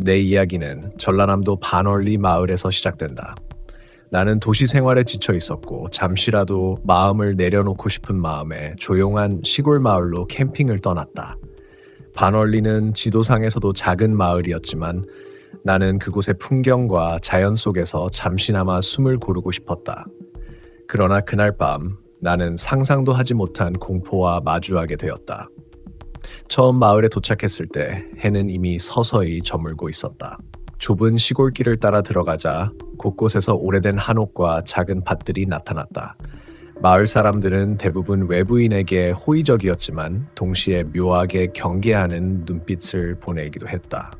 내 이야기는 전라남도 반월리 마을에서 시작된다. 나는 도시 생활에 지쳐 있었고 잠시라도 마음을 내려놓고 싶은 마음에 조용한 시골 마을로 캠핑을 떠났다. 반월리는 지도상에서도 작은 마을이었지만 나는 그곳의 풍경과 자연 속에서 잠시나마 숨을 고르고 싶었다. 그러나 그날 밤 나는 상상도 하지 못한 공포와 마주하게 되었다. 처음 마을에 도착했을 때 해는 이미 서서히 저물고 있었다. 좁은 시골길을 따라 들어가자 곳곳에서 오래된 한옥과 작은 밭들이 나타났다. 마을 사람들은 대부분 외부인에게 호의적이었지만 동시에 묘하게 경계하는 눈빛을 보내기도 했다.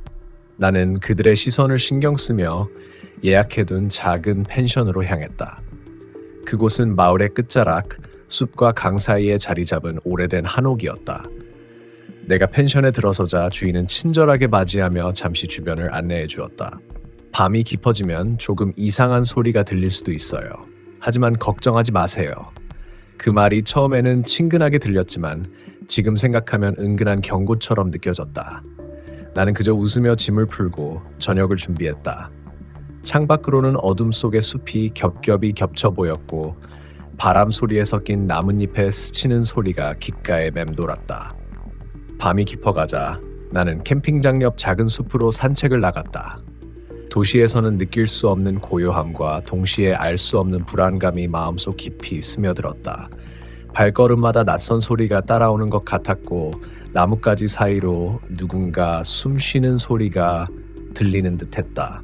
나는 그들의 시선을 신경 쓰며 예약해둔 작은 펜션으로 향했다. 그곳은 마을의 끝자락, 숲과 강 사이에 자리 잡은 오래된 한옥이었다. 내가 펜션에 들어서자 주인은 친절하게 맞이하며 잠시 주변을 안내해 주었다. 밤이 깊어지면 조금 이상한 소리가 들릴 수도 있어요. 하지만 걱정하지 마세요. 그 말이 처음에는 친근하게 들렸지만 지금 생각하면 은근한 경고처럼 느껴졌다. 나는 그저 웃으며 짐을 풀고 저녁을 준비했다. 창밖으로는 어둠 속의 숲이 겹겹이 겹쳐 보였고 바람 소리에 섞인 나뭇잎에 스치는 소리가 귓가에 맴돌았다. 밤이 깊어가자 나는 캠핑장 옆 작은 숲으로 산책을 나갔다. 도시에서는 느낄 수 없는 고요함과 동시에 알 수 없는 불안감이 마음속 깊이 스며들었다. 발걸음마다 낯선 소리가 따라오는 것 같았고 나뭇가지 사이로 누군가 숨 쉬는 소리가 들리는 듯했다.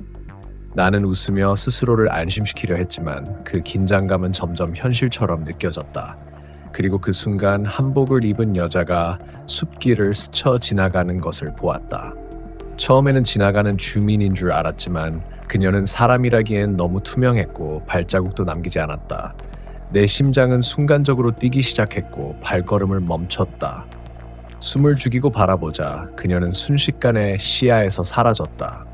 나는 웃으며 스스로를 안심시키려 했지만 그 긴장감은 점점 현실처럼 느껴졌다. 그리고 그 순간 한복을 입은 여자가 숲길을 스쳐 지나가는 것을 보았다. 처음에는 지나가는 주민인 줄 알았지만 그녀는 사람이라기엔 너무 투명했고 발자국도 남기지 않았다. 내 심장은 순간적으로 뛰기 시작했고 발걸음을 멈췄다. 숨을 죽이고 바라보자 그녀는 순식간에 시야에서 사라졌다.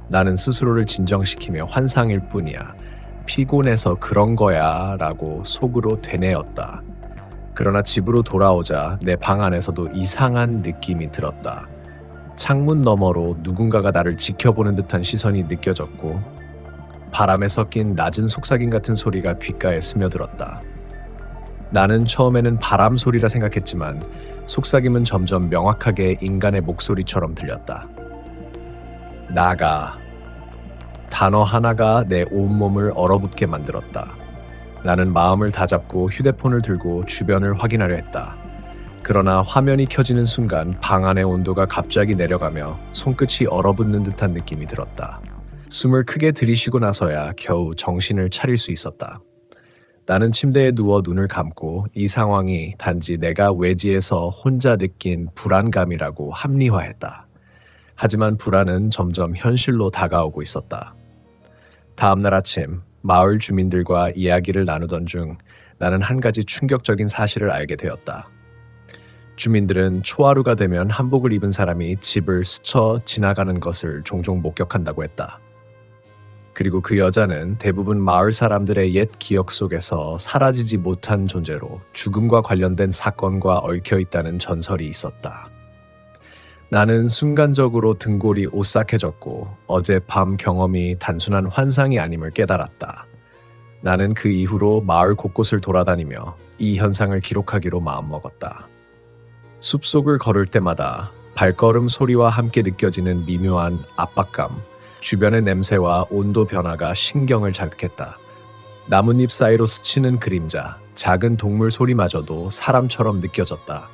나는 스스로를 진정시키며 환상일 뿐이야. 피곤해서 그런 거야 라고 속으로 되뇌었다. 그러나 집으로 돌아오자 내 방 안에서도 이상한 느낌이 들었다. 창문 너머로 누군가가 나를 지켜보는 듯한 시선이 느껴졌고 바람에 섞인 낮은 속삭임 같은 소리가 귓가에 스며들었다. 나는 처음에는 바람 소리라 생각했지만 속삭임은 점점 명확하게 인간의 목소리처럼 들렸다. 나가. 단어 하나가 내 온몸을 얼어붙게 만들었다. 나는 마음을 다잡고 휴대폰을 들고 주변을 확인하려 했다. 그러나 화면이 켜지는 순간 방 안의 온도가 갑자기 내려가며 손끝이 얼어붙는 듯한 느낌이 들었다. 숨을 크게 들이쉬고 나서야 겨우 정신을 차릴 수 있었다. 나는 침대에 누워 눈을 감고 이 상황이 단지 내가 외지에서 혼자 느낀 불안감이라고 합리화했다. 하지만 불안은 점점 현실로 다가오고 있었다. 다음날 아침 마을 주민들과 이야기를 나누던 중 나는 한 가지 충격적인 사실을 알게 되었다. 주민들은 초하루가 되면 한복을 입은 사람이 집을 스쳐 지나가는 것을 종종 목격한다고 했다. 그리고 그 여자는 대부분 마을 사람들의 옛 기억 속에서 사라지지 못한 존재로 죽음과 관련된 사건과 얽혀 있다는 전설이 있었다. 나는 순간적으로 등골이 오싹해졌고 어젯밤 경험이 단순한 환상이 아님을 깨달았다. 나는 그 이후로 마을 곳곳을 돌아다니며 이 현상을 기록하기로 마음먹었다. 숲속을 걸을 때마다 발걸음 소리와 함께 느껴지는 미묘한 압박감, 주변의 냄새와 온도 변화가 신경을 자극했다. 나뭇잎 사이로 스치는 그림자, 작은 동물 소리마저도 사람처럼 느껴졌다.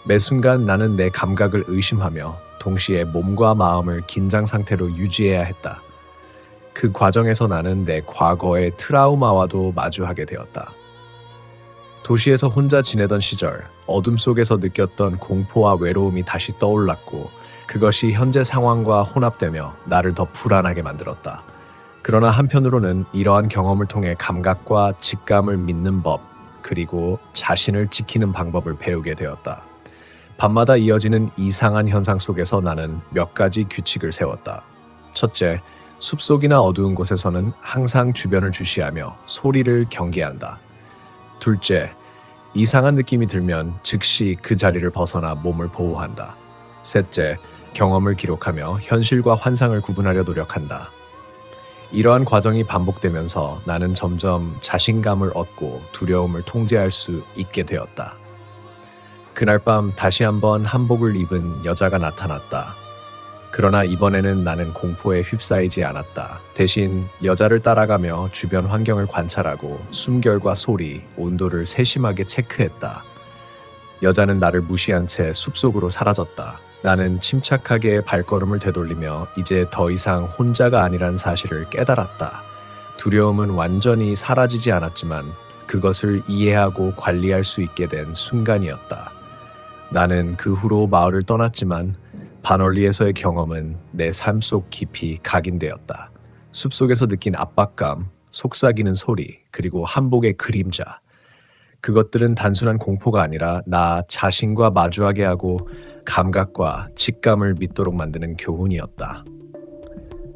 매 순간 나는 내 감각을 의심하며 동시에 몸과 마음을 긴장 상태로 유지해야 했다. 그 과정에서 나는 내 과거의 트라우마와도 마주하게 되었다. 도시에서 혼자 지내던 시절, 어둠 속에서 느꼈던 공포와 외로움이 다시 떠올랐고 그것이 현재 상황과 혼합되며 나를 더 불안하게 만들었다. 그러나 한편으로는 이러한 경험을 통해 감각과 직감을 믿는 법, 그리고 자신을 지키는 방법을 배우게 되었다. 밤마다 이어지는 이상한 현상 속에서 나는 몇 가지 규칙을 세웠다. 첫째, 숲속이나 어두운 곳에서는 항상 주변을 주시하며 소리를 경계한다. 둘째, 이상한 느낌이 들면 즉시 그 자리를 벗어나 몸을 보호한다. 셋째, 경험을 기록하며 현실과 환상을 구분하려 노력한다. 이러한 과정이 반복되면서 나는 점점 자신감을 얻고 두려움을 통제할 수 있게 되었다. 그날 밤 다시 한번 한복을 입은 여자가 나타났다. 그러나 이번에는 나는 공포에 휩싸이지 않았다. 대신 여자를 따라가며 주변 환경을 관찰하고 숨결과 소리, 온도를 세심하게 체크했다. 여자는 나를 무시한 채 숲속으로 사라졌다. 나는 침착하게 발걸음을 되돌리며 이제 더 이상 혼자가 아니란 사실을 깨달았다. 두려움은 완전히 사라지지 않았지만 그것을 이해하고 관리할 수 있게 된 순간이었다. 나는 그 후로 마을을 떠났지만 바널리에서의 경험은 내 삶 속 깊이 각인되었다. 숲속에서 느낀 압박감, 속삭이는 소리, 그리고 한복의 그림자. 그것들은 단순한 공포가 아니라 나 자신과 마주하게 하고 감각과 직감을 믿도록 만드는 교훈이었다.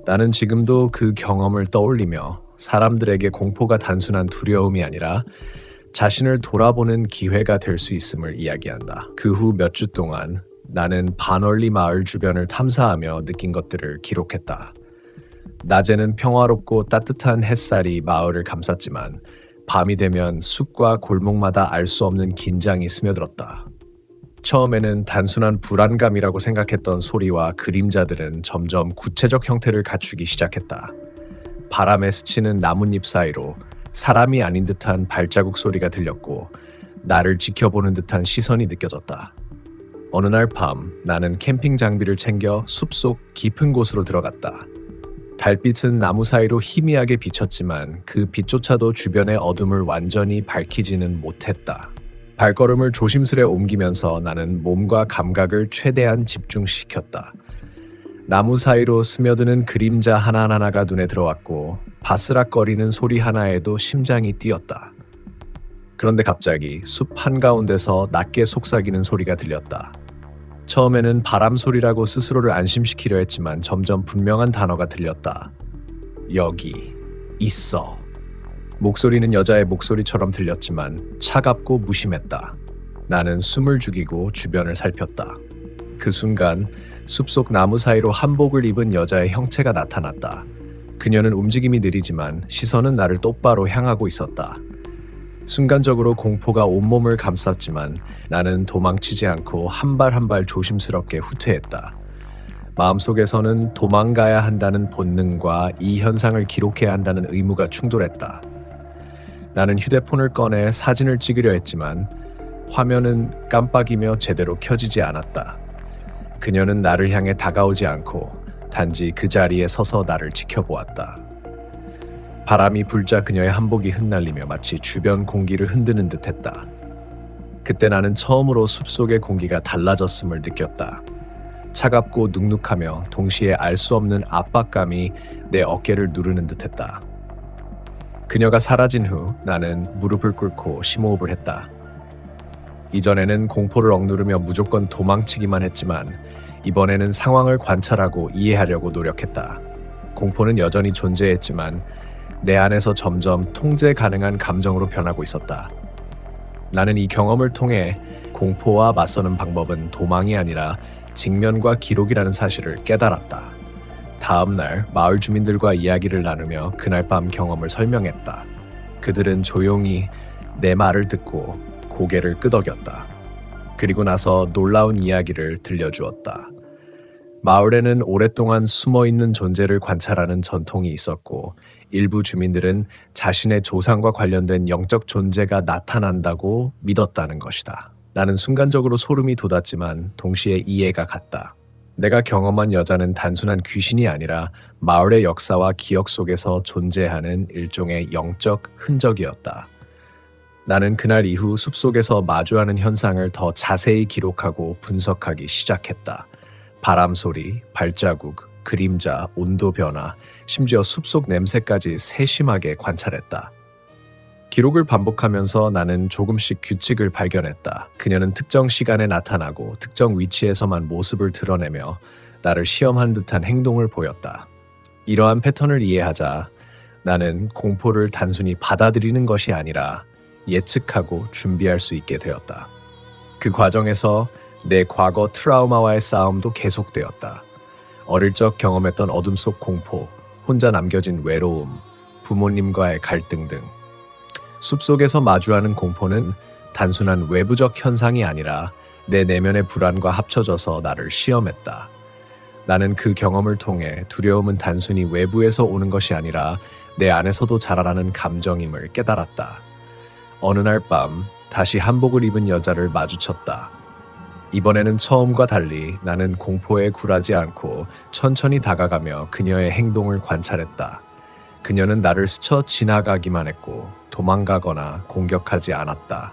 나는 지금도 그 경험을 떠올리며 사람들에게 공포가 단순한 두려움이 아니라 자신을 돌아보는 기회가 될 수 있음을 이야기한다. 그 후 몇 주 동안 나는 바널리 마을 주변을 탐사하며 느낀 것들을 기록했다. 낮에는 평화롭고 따뜻한 햇살이 마을을 감쌌지만 밤이 되면 숲과 골목마다 알 수 없는 긴장이 스며들었다. 처음에는 단순한 불안감이라고 생각했던 소리와 그림자들은 점점 구체적 형태를 갖추기 시작했다. 바람에 스치는 나뭇잎 사이로 사람이 아닌 듯한 발자국 소리가 들렸고 나를 지켜보는 듯한 시선이 느껴졌다. 어느 날 밤 나는 캠핑 장비를 챙겨 숲속 깊은 곳으로 들어갔다. 달빛은 나무 사이로 희미하게 비쳤지만 그 빛조차도 주변의 어둠을 완전히 밝히지는 못했다. 발걸음을 조심스레 옮기면서 나는 몸과 감각을 최대한 집중시켰다. 나무 사이로 스며드는 그림자 하나하나가 눈에 들어왔고 바스락거리는 소리 하나에도 심장이 뛰었다. 그런데 갑자기 숲 한가운데서 낮게 속삭이는 소리가 들렸다. 처음에는 바람 소리라고 스스로를 안심시키려 했지만 점점 분명한 단어가 들렸다. 여기 있어. 목소리는 여자의 목소리처럼 들렸지만 차갑고 무심했다. 나는 숨을 죽이고 주변을 살폈다. 그 순간 숲속 나무 사이로 한복을 입은 여자의 형체가 나타났다. 그녀는 움직임이 느리지만 시선은 나를 똑바로 향하고 있었다. 순간적으로 공포가 온몸을 감쌌지만 나는 도망치지 않고 한 발 한 발 조심스럽게 후퇴했다. 마음속에서는 도망가야 한다는 본능과 이 현상을 기록해야 한다는 의무가 충돌했다. 나는 휴대폰을 꺼내 사진을 찍으려 했지만 화면은 깜빡이며 제대로 켜지지 않았다. 그녀는 나를 향해 다가오지 않고 단지 그 자리에 서서 나를 지켜보았다. 바람이 불자 그녀의 한복이 흩날리며 마치 주변 공기를 흔드는 듯했다. 그때 나는 처음으로 숲속의 공기가 달라졌음을 느꼈다. 차갑고 눅눅하며 동시에 알 수 없는 압박감이 내 어깨를 누르는 듯했다. 그녀가 사라진 후 나는 무릎을 꿇고 심호흡을 했다. 이전에는 공포를 억누르며 무조건 도망치기만 했지만 이번에는 상황을 관찰하고 이해하려고 노력했다. 공포는 여전히 존재했지만 내 안에서 점점 통제 가능한 감정으로 변하고 있었다. 나는 이 경험을 통해 공포와 맞서는 방법은 도망이 아니라 직면과 기록이라는 사실을 깨달았다. 다음 날 마을 주민들과 이야기를 나누며 그날 밤 경험을 설명했다. 그들은 조용히 내 말을 듣고 고개를 끄덕였다. 그리고 나서 놀라운 이야기를 들려주었다. 마을에는 오랫동안 숨어있는 존재를 관찰하는 전통이 있었고 일부 주민들은 자신의 조상과 관련된 영적 존재가 나타난다고 믿었다는 것이다. 나는 순간적으로 소름이 돋았지만 동시에 이해가 갔다. 내가 경험한 여자는 단순한 귀신이 아니라 마을의 역사와 기억 속에서 존재하는 일종의 영적 흔적이었다. 나는 그날 이후 숲속에서 마주하는 현상을 더 자세히 기록하고 분석하기 시작했다. 바람 소리, 발자국, 그림자, 온도 변화, 심지어 숲속 냄새까지 세심하게 관찰했다. 기록을 반복하면서 나는 조금씩 규칙을 발견했다. 그녀는 특정 시간에 나타나고 특정 위치에서만 모습을 드러내며 나를 시험한 듯한 행동을 보였다. 이러한 패턴을 이해하자 나는 공포를 단순히 받아들이는 것이 아니라 예측하고 준비할 수 있게 되었다. 그 과정에서 내 과거 트라우마와의 싸움도 계속되었다. 어릴 적 경험했던 어둠 속 공포, 혼자 남겨진 외로움, 부모님과의 갈등 등. 숲속에서 마주하는 공포는 단순한 외부적 현상이 아니라 내 내면의 불안과 합쳐져서 나를 시험했다. 나는 그 경험을 통해 두려움은 단순히 외부에서 오는 것이 아니라 내 안에서도 자라나는 감정임을 깨달았다. 어느 날 밤 다시 한복을 입은 여자를 마주쳤다. 이번에는 처음과 달리 나는 공포에 굴하지 않고 천천히 다가가며 그녀의 행동을 관찰했다. 그녀는 나를 스쳐 지나가기만 했고 도망가거나 공격하지 않았다.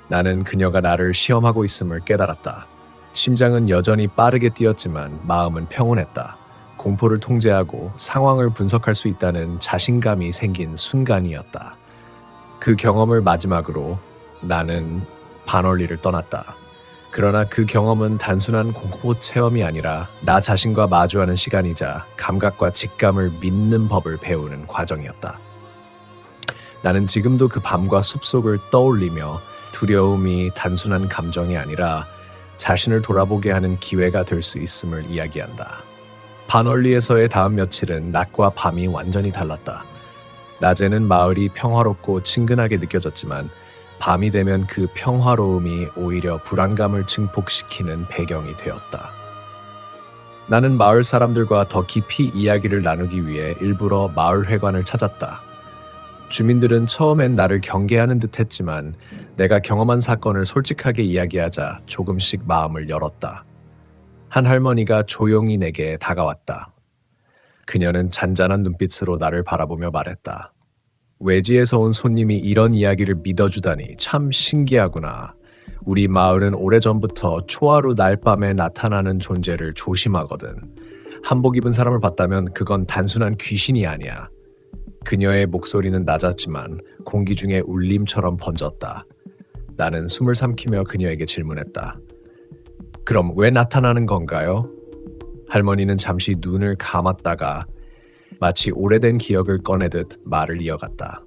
나는 그녀가 나를 시험하고 있음을 깨달았다. 심장은 여전히 빠르게 뛰었지만 마음은 평온했다. 공포를 통제하고 상황을 분석할 수 있다는 자신감이 생긴 순간이었다. 그 경험을 마지막으로 나는 반월리를 떠났다. 그러나 그 경험은 단순한 공포 체험이 아니라 나 자신과 마주하는 시간이자 감각과 직감을 믿는 법을 배우는 과정이었다. 나는 지금도 그 밤과 숲속을 떠올리며 두려움이 단순한 감정이 아니라 자신을 돌아보게 하는 기회가 될 수 있음을 이야기한다. 반월리에서의 다음 며칠은 낮과 밤이 완전히 달랐다. 낮에는 마을이 평화롭고 친근하게 느껴졌지만 밤이 되면 그 평화로움이 오히려 불안감을 증폭시키는 배경이 되었다. 나는 마을 사람들과 더 깊이 이야기를 나누기 위해 일부러 마을 회관을 찾았다. 주민들은 처음엔 나를 경계하는 듯 했지만 내가 경험한 사건을 솔직하게 이야기하자 조금씩 마음을 열었다. 한 할머니가 조용히 내게 다가왔다. 그녀는 잔잔한 눈빛으로 나를 바라보며 말했다. 외지에서 온 손님이 이런 이야기를 믿어주다니 참 신기하구나. 우리 마을은 오래전부터 초하루 날밤에 나타나는 존재를 조심하거든. 한복 입은 사람을 봤다면 그건 단순한 귀신이 아니야. 그녀의 목소리는 낮았지만 공기 중에 울림처럼 번졌다. 나는 숨을 삼키며 그녀에게 질문했다. 그럼 왜 나타나는 건가요? 할머니는 잠시 눈을 감았다가 마치 오래된 기억을 꺼내듯 말을 이어갔다.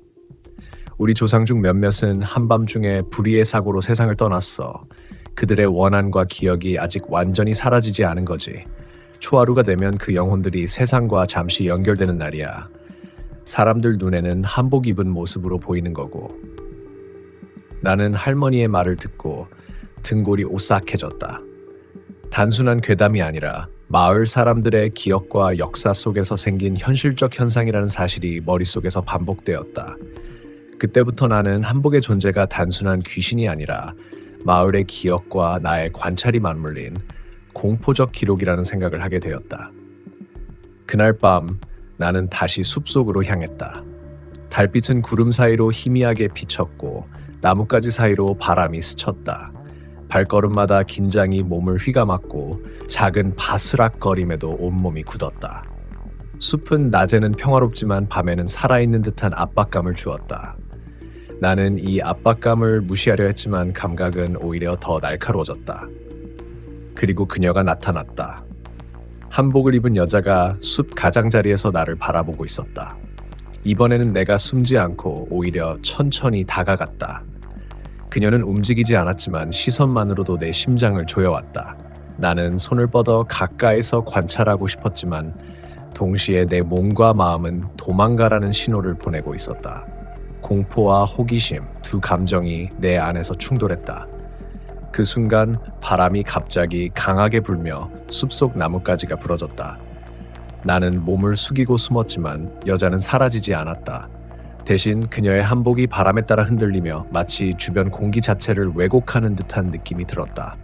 우리 조상 중 몇몇은 한밤중에 불의의 사고로 세상을 떠났어. 그들의 원한과 기억이 아직 완전히 사라지지 않은 거지. 초하루가 되면 그 영혼들이 세상과 잠시 연결되는 날이야. 사람들 눈에는 한복 입은 모습으로 보이는 거고. 나는 할머니의 말을 듣고 등골이 오싹해졌다. 단순한 괴담이 아니라 마을 사람들의 기억과 역사 속에서 생긴 현실적 현상이라는 사실이 머릿속에서 반복되었다. 그때부터 나는 한복의 존재가 단순한 귀신이 아니라 마을의 기억과 나의 관찰이 맞물린 공포적 기록이라는 생각을 하게 되었다. 그날 밤 나는 다시 숲속으로 향했다. 달빛은 구름 사이로 희미하게 비쳤고 나뭇가지 사이로 바람이 스쳤다. 발걸음마다 긴장이 몸을 휘감았고 작은 바스락거림에도 온몸이 굳었다. 숲은 낮에는 평화롭지만 밤에는 살아있는 듯한 압박감을 주었다. 나는 이 압박감을 무시하려 했지만 감각은 오히려 더 날카로워졌다. 그리고 그녀가 나타났다. 한복을 입은 여자가 숲 가장자리에서 나를 바라보고 있었다. 이번에는 내가 숨지 않고 오히려 천천히 다가갔다. 그녀는 움직이지 않았지만 시선만으로도 내 심장을 조여왔다. 나는 손을 뻗어 가까이서 관찰하고 싶었지만 동시에 내 몸과 마음은 도망가라는 신호를 보내고 있었다. 공포와 호기심, 두 감정이 내 안에서 충돌했다. 그 순간 바람이 갑자기 강하게 불며 숲속 나뭇가지가 부러졌다. 나는 몸을 숙이고 숨었지만 여자는 사라지지 않았다. 대신 그녀의 한복이 바람에 따라 흔들리며 마치 주변 공기 자체를 왜곡하는 듯한 느낌이 들었다.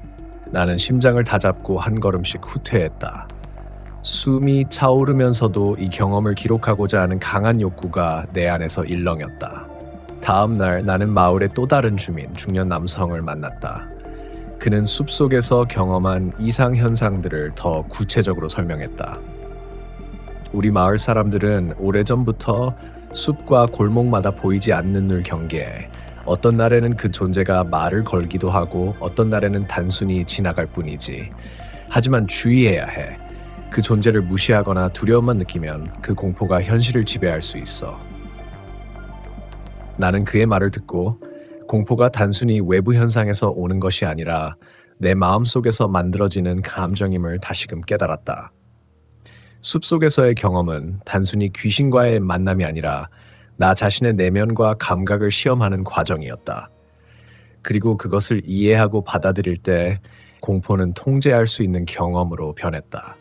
나는 심장을 다잡고 한 걸음씩 후퇴했다. 숨이 차오르면서도 이 경험을 기록하고자 하는 강한 욕구가 내 안에서 일렁였다. 다음 날 나는 마을의 또 다른 주민, 중년 남성을 만났다. 그는 숲속에서 경험한 이상 현상들을 더 구체적으로 설명했다. 우리 마을 사람들은 오래전부터 숲과 골목마다 보이지 않는 눈을 경계해 어떤 날에는 그 존재가 말을 걸기도 하고 어떤 날에는 단순히 지나갈 뿐이지. 하지만 주의해야 해. 그 존재를 무시하거나 두려움만 느끼면 그 공포가 현실을 지배할 수 있어. 나는 그의 말을 듣고 공포가 단순히 외부 현상에서 오는 것이 아니라 내 마음속에서 만들어지는 감정임을 다시금 깨달았다. 숲속에서의 경험은 단순히 귀신과의 만남이 아니라 나 자신의 내면과 감각을 시험하는 과정이었다. 그리고 그것을 이해하고 받아들일 때 공포는 통제할 수 있는 경험으로 변했다.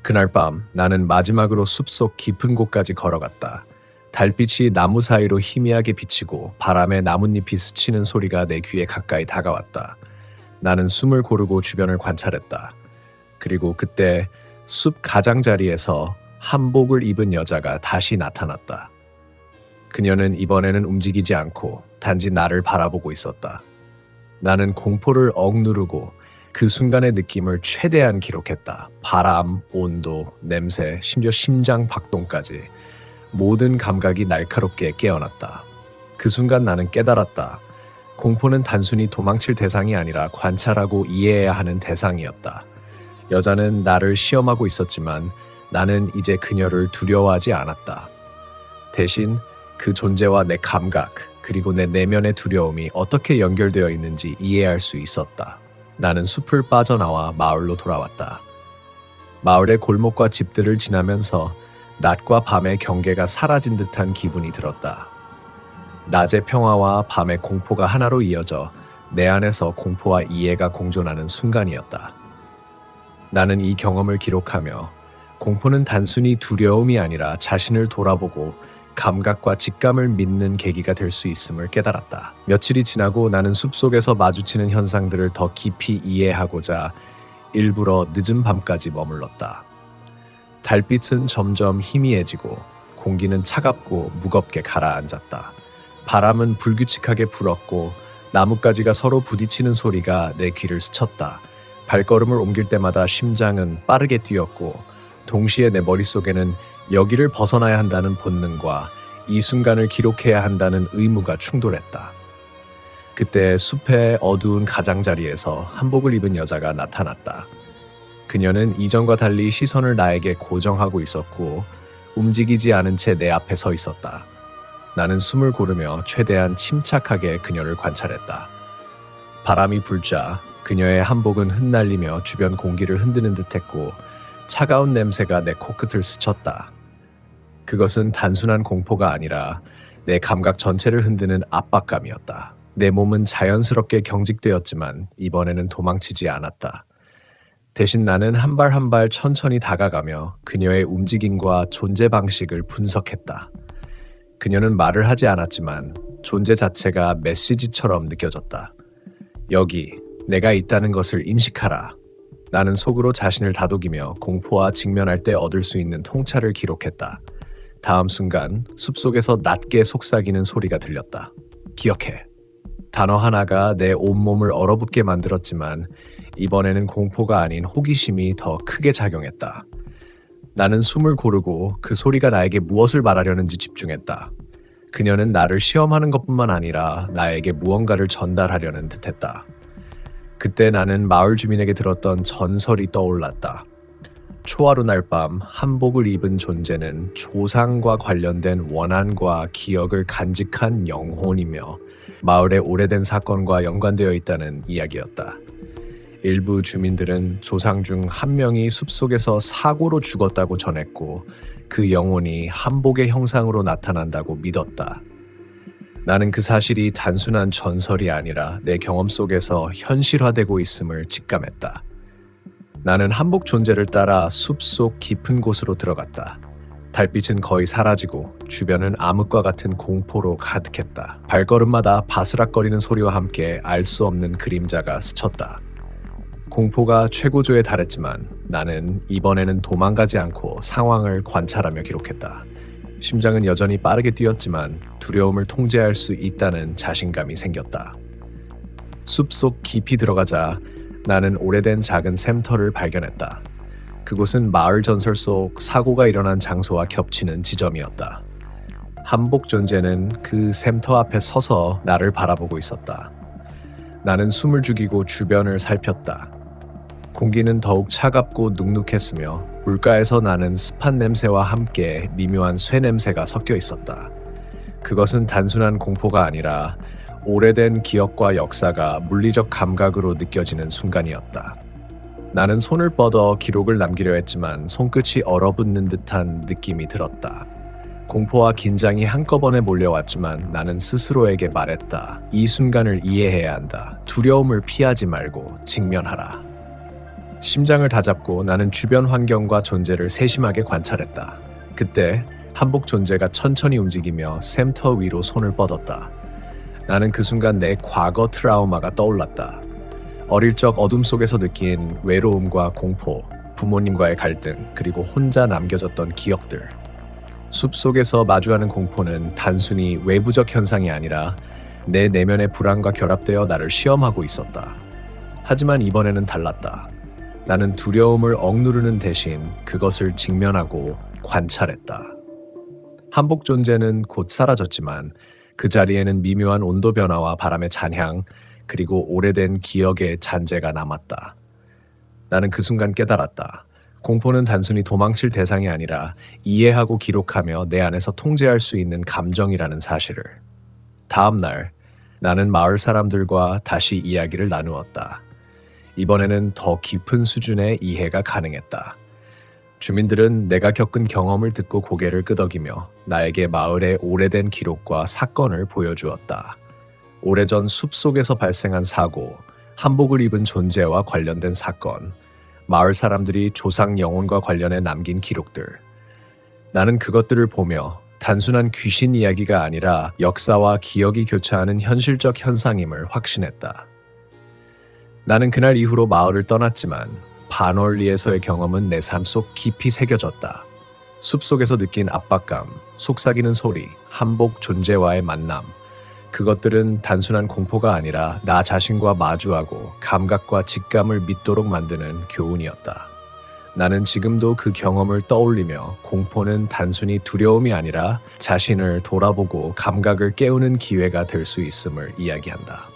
그날 밤 나는 마지막으로 숲속 깊은 곳까지 걸어갔다. 달빛이 나무 사이로 희미하게 비치고 바람에 나뭇잎이 스치는 소리가 내 귀에 가까이 다가왔다. 나는 숨을 고르고 주변을 관찰했다. 그리고 그때 숲 가장자리에서 한복을 입은 여자가 다시 나타났다. 그녀는 이번에는 움직이지 않고 단지 나를 바라보고 있었다. 나는 공포를 억누르고 그 순간의 느낌을 최대한 기록했다. 바람, 온도, 냄새, 심지어 심장 박동까지 모든 감각이 날카롭게 깨어났다. 그 순간 나는 깨달았다. 공포는 단순히 도망칠 대상이 아니라 관찰하고 이해해야 하는 대상이었다. 여자는 나를 시험하고 있었지만 나는 이제 그녀를 두려워하지 않았다. 대신 그 존재와 내 감각, 그리고 내 내면의 두려움이 어떻게 연결되어 있는지 이해할 수 있었다. 나는 숲을 빠져나와 마을로 돌아왔다. 마을의 골목과 집들을 지나면서 낮과 밤의 경계가 사라진 듯한 기분이 들었다. 낮의 평화와 밤의 공포가 하나로 이어져 내 안에서 공포와 이해가 공존하는 순간이었다. 나는 이 경험을 기록하며 공포는 단순히 두려움이 아니라 자신을 돌아보고 감각과 직감을 믿는 계기가 될 수 있음을 깨달았다. 며칠이 지나고 나는 숲속에서 마주치는 현상들을 더 깊이 이해하고자 일부러 늦은 밤까지 머물렀다. 달빛은 점점 희미해지고 공기는 차갑고 무겁게 가라앉았다. 바람은 불규칙하게 불었고 나뭇가지가 서로 부딪히는 소리가 내 귀를 스쳤다. 발걸음을 옮길 때마다 심장은 빠르게 뛰었고 동시에 내 머릿속에는 여기를 벗어나야 한다는 본능과 이 순간을 기록해야 한다는 의무가 충돌했다. 그때 숲의 어두운 가장자리에서 한복을 입은 여자가 나타났다. 그녀는 이전과 달리 시선을 나에게 고정하고 있었고 움직이지 않은 채 내 앞에 서 있었다. 나는 숨을 고르며 최대한 침착하게 그녀를 관찰했다. 바람이 불자 그녀의 한복은 흩날리며 주변 공기를 흔드는 듯했고 차가운 냄새가 내 코끝을 스쳤다. 그것은 단순한 공포가 아니라 내 감각 전체를 흔드는 압박감이었다. 내 몸은 자연스럽게 경직되었지만 이번에는 도망치지 않았다. 대신 나는 한 발 한 발 천천히 다가가며 그녀의 움직임과 존재 방식을 분석했다. 그녀는 말을 하지 않았지만 존재 자체가 메시지처럼 느껴졌다. 여기, 내가 있다는 것을 인식하라. 나는 속으로 자신을 다독이며 공포와 직면할 때 얻을 수 있는 통찰을 기록했다. 다음 순간 숲속에서 낮게 속삭이는 소리가 들렸다. 기억해. 단어 하나가 내 온몸을 얼어붙게 만들었지만 이번에는 공포가 아닌 호기심이 더 크게 작용했다. 나는 숨을 고르고 그 소리가 나에게 무엇을 말하려는지 집중했다. 그녀는 나를 시험하는 것뿐만 아니라 나에게 무언가를 전달하려는 듯했다. 그때 나는 마을 주민에게 들었던 전설이 떠올랐다. 초하루 날 밤 한복을 입은 존재는 조상과 관련된 원한과 기억을 간직한 영혼이며 마을의 오래된 사건과 연관되어 있다는 이야기였다. 일부 주민들은 조상 중 한 명이 숲속에서 사고로 죽었다고 전했고 그 영혼이 한복의 형상으로 나타난다고 믿었다. 나는 그 사실이 단순한 전설이 아니라 내 경험 속에서 현실화되고 있음을 직감했다. 나는 한복 존재를 따라 숲속 깊은 곳으로 들어갔다. 달빛은 거의 사라지고 주변은 암흑과 같은 공포로 가득했다. 발걸음마다 바스락거리는 소리와 함께 알 수 없는 그림자가 스쳤다. 공포가 최고조에 달했지만 나는 이번에는 도망가지 않고 상황을 관찰하며 기록했다. 심장은 여전히 빠르게 뛰었지만 두려움을 통제할 수 있다는 자신감이 생겼다. 숲속 깊이 들어가자 나는 오래된 작은 샘터를 발견했다. 그곳은 마을 전설 속 사고가 일어난 장소와 겹치는 지점이었다. 한복 존재는 그 샘터 앞에 서서 나를 바라보고 있었다. 나는 숨을 죽이고 주변을 살폈다. 공기는 더욱 차갑고 눅눅했으며 물가에서 나는 습한 냄새와 함께 미묘한 쇠 냄새가 섞여 있었다. 그것은 단순한 공포가 아니라 오래된 기억과 역사가 물리적 감각으로 느껴지는 순간이었다. 나는 손을 뻗어 기록을 남기려 했지만 손끝이 얼어붙는 듯한 느낌이 들었다. 공포와 긴장이 한꺼번에 몰려왔지만 나는 스스로에게 말했다. 이 순간을 이해해야 한다. 두려움을 피하지 말고 직면하라. 심장을 다잡고 나는 주변 환경과 존재를 세심하게 관찰했다. 그때 한복 존재가 천천히 움직이며 샘터 위로 손을 뻗었다. 나는 그 순간 내 과거 트라우마가 떠올랐다. 어릴 적 어둠 속에서 느낀 외로움과 공포, 부모님과의 갈등, 그리고 혼자 남겨졌던 기억들. 숲속에서 마주하는 공포는 단순히 외부적 현상이 아니라 내 내면의 불안과 결합되어 나를 시험하고 있었다. 하지만 이번에는 달랐다. 나는 두려움을 억누르는 대신 그것을 직면하고 관찰했다. 한복 존재는 곧 사라졌지만 그 자리에는 미묘한 온도 변화와 바람의 잔향, 그리고 오래된 기억의 잔재가 남았다. 나는 그 순간 깨달았다. 공포는 단순히 도망칠 대상이 아니라 이해하고 기록하며 내 안에서 통제할 수 있는 감정이라는 사실을. 다음 날, 나는 마을 사람들과 다시 이야기를 나누었다. 이번에는 더 깊은 수준의 이해가 가능했다. 주민들은 내가 겪은 경험을 듣고 고개를 끄덕이며 나에게 마을의 오래된 기록과 사건을 보여주었다. 오래전 숲속에서 발생한 사고, 한복을 입은 존재와 관련된 사건, 마을 사람들이 조상 영혼과 관련해 남긴 기록들. 나는 그것들을 보며 단순한 귀신 이야기가 아니라 역사와 기억이 교차하는 현실적 현상임을 확신했다. 나는 그날 이후로 마을을 떠났지만 바널리에서의 경험은 내 삶 속 깊이 새겨졌다. 숲속에서 느낀 압박감, 속삭이는 소리, 한복 존재와의 만남. 그것들은 단순한 공포가 아니라 나 자신과 마주하고 감각과 직감을 믿도록 만드는 교훈이었다. 나는 지금도 그 경험을 떠올리며 공포는 단순히 두려움이 아니라 자신을 돌아보고 감각을 깨우는 기회가 될 수 있음을 이야기한다.